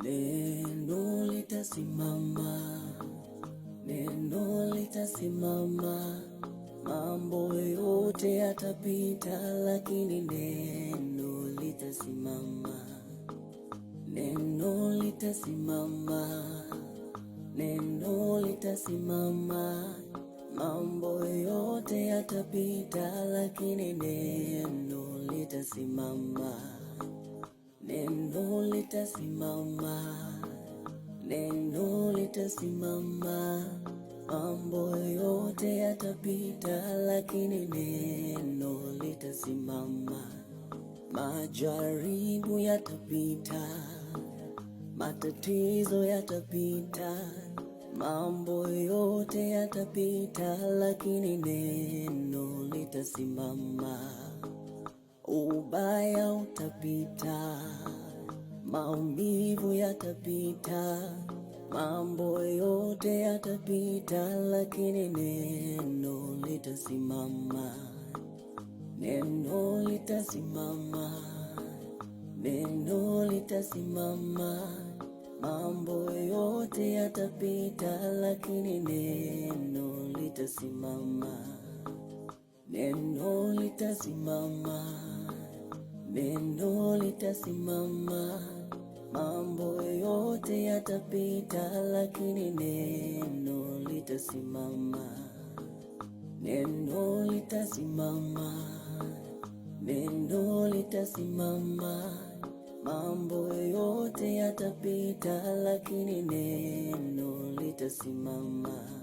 Neno litasimama, neno litasimama. Mambo yote yatapita, lakini neno litasimama. Neno litasimama, neno litasimama. Mambo yote yatapita, lakini neno litasimama. Neno litasimama, neno litasimama. Mambo yote yatapita, lakini neno litasimama. Majaribu yatapita, matatizo yatapita, mambo yote yatapita, lakini neno litasimama. Ubaya utapita, maumivu yatapita, mambo yote yatapita, lakini neno litasimama. Neno litasimama, neno litasimama. Mambo yote yatapita, lakini neno litasimama. Neno litasimama, neno litasimama. Mambo yote yatapita, lakini neno litasimama. Neno litasimama, neno litasimama. Mambo yote yatapita, lakini neno litasimama.